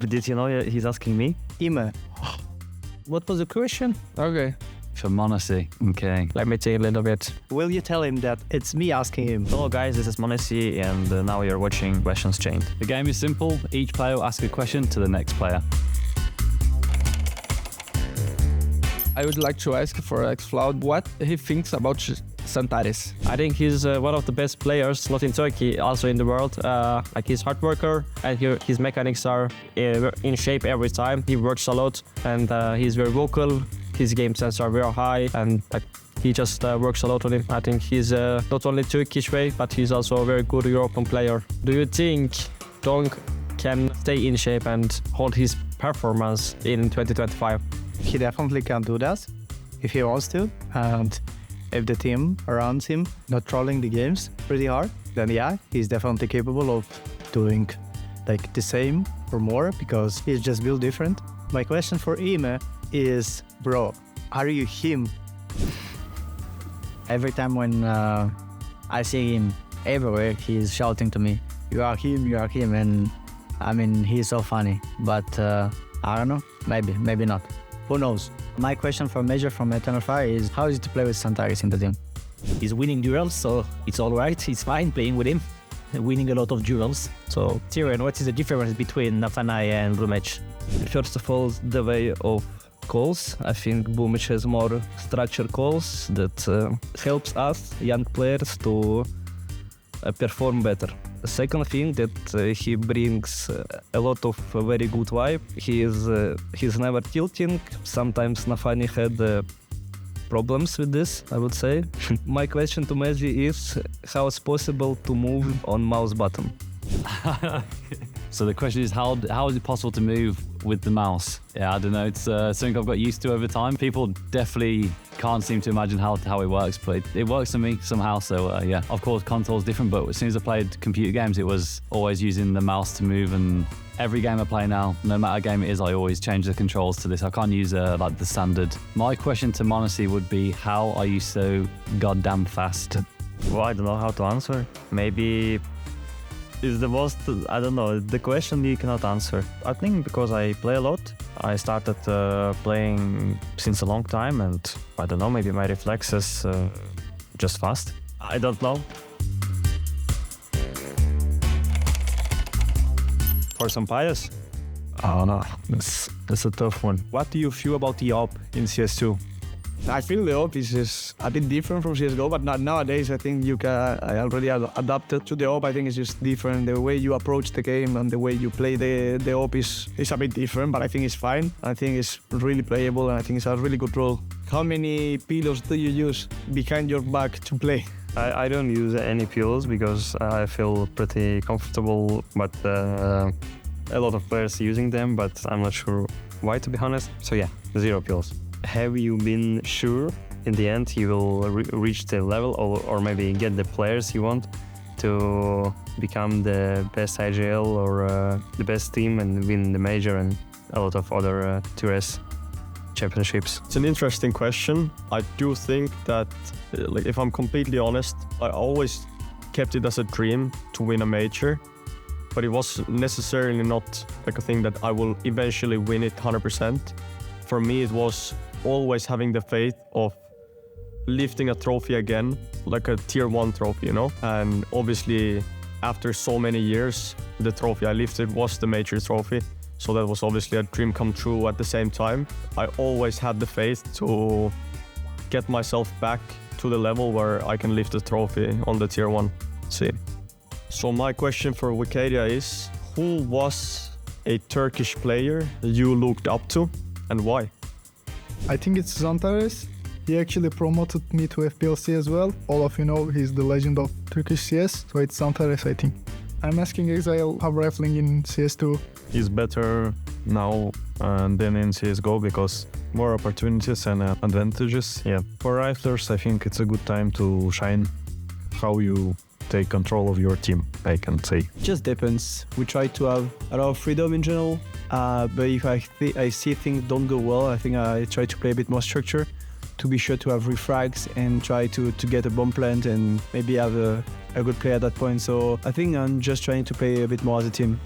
Did you know he's asking me? Ime, what was the question? Okay. For Monacy. Okay. Let me think a little bit. Will you tell him that it's me asking him? Hello guys, this is Monacy and now you're watching Questions Chained. The game is simple. Each player will ask a question to the next player. I would like to ask for xFloud what he thinks about Santares. I think he's one of the best players, not in Turkey, also in the world. Like he's hard worker and his mechanics are in shape every time. He works a lot and he's very vocal. His game sense are very high and he just works a lot on it. I think he's not only Turkish way, but he's also a very good European player. Do you think Dong can stay in shape and hold his performance in 2025? He definitely can do that if he wants to, and if the team around him not trolling the games pretty hard, then yeah, he's definitely capable of doing like the same or more because he's just built different. My question for Ime is, bro, are you him? Every time when I see him everywhere, he's shouting to me, you are him, and I mean, he's so funny, but I don't know, maybe not. Who knows? My question for Major from Eternal Fire is, how is it to play with Santares in the team? He's winning duels, so it's all right. It's fine playing with him, winning a lot of duels. So, Tyrion, what is the difference between Nafanai and Boomich? First of all, the way of calls. I think Boomich has more structured calls that helps us, young players, to perform better. The second thing that he brings a lot of very good vibe. He's never tilting. Sometimes Nafani had problems with this, I would say. My question to Meji is how it's possible to move on mouse button. So the question is, how is it possible to move with the mouse? Yeah, I don't know. It's something I've got used to over time. People definitely can't seem to imagine how it works, but it works for me somehow. So yeah, of course, console's different, but as soon as I played computer games, it was always using the mouse to move. And every game I play now, no matter what game it is, I always change the controls to this. I can't use like the standard. My question to Monacy would be, how are you so goddamn fast? Well, I don't know how to answer. Maybe is the most, I don't know, the question you cannot answer. I think because I play a lot. I started playing since a long time and I don't know, maybe my reflexes just fast. I don't know. For some players? I don't know, that's a tough one. What do you feel about the op in CS2? I feel the op is just a bit different from CSGO, but not nowadays. I think I already adapted to the op. I think it's just different. The way you approach the game and the way you play the op is a bit different, but I think it's fine. I think it's really playable and I think it's a really good role. How many pillows do you use behind your back to play? I don't use any pillows because I feel pretty comfortable, but a lot of players using them, but I'm not sure why, to be honest. So yeah, 0 pillows. Have you been sure in the end you will reach the level or maybe get the players you want to become the best IGL or the best team and win the major and a lot of other 2S championships? It's an interesting question. I do think that, like, if I'm completely honest, I always kept it as a dream to win a major, but it was necessarily not like a thing that I will eventually win it 100%. For me, it was always having the faith of lifting a trophy again, like a tier 1 trophy, you know? And obviously, after so many years, the trophy I lifted was the major trophy. So that was obviously a dream come true at the same time. I always had the faith to get myself back to the level where I can lift the trophy on the tier 1 scene. So my question for Wikidia is, who was a Turkish player you looked up to and why? I think it's Santares. He actually promoted me to FPLC as well. All of you know he's the legend of Turkish CS, so it's Santares, I think. I'm asking Exile how rifling in CS2. He's better now than in CSGO because more opportunities and advantages. Yeah, for riflers, I think it's a good time to shine. How you take control of your team, I can say. Just depends. We try to have a lot of freedom in general, but if I see things don't go well, I think I try to play a bit more structure to be sure to have refrags and try to get a bomb plant and maybe have a good play at that point. So I think I'm just trying to play a bit more as a team.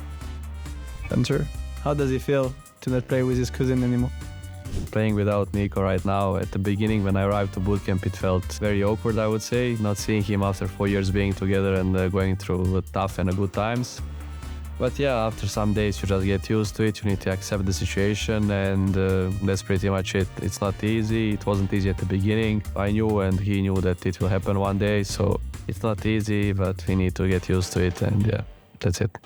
Enter, How does he feel to not play with his cousin anymore? Playing without Nico right now, at the beginning when I arrived to bootcamp, it felt very awkward, I would say, not seeing him after 4 years being together and going through tough and good times. But yeah, after some days you just get used to it, you need to accept the situation, and that's pretty much it. It's not easy, it wasn't easy at the beginning. I knew and he knew that it will happen one day, so it's not easy, but we need to get used to it, and yeah, that's it.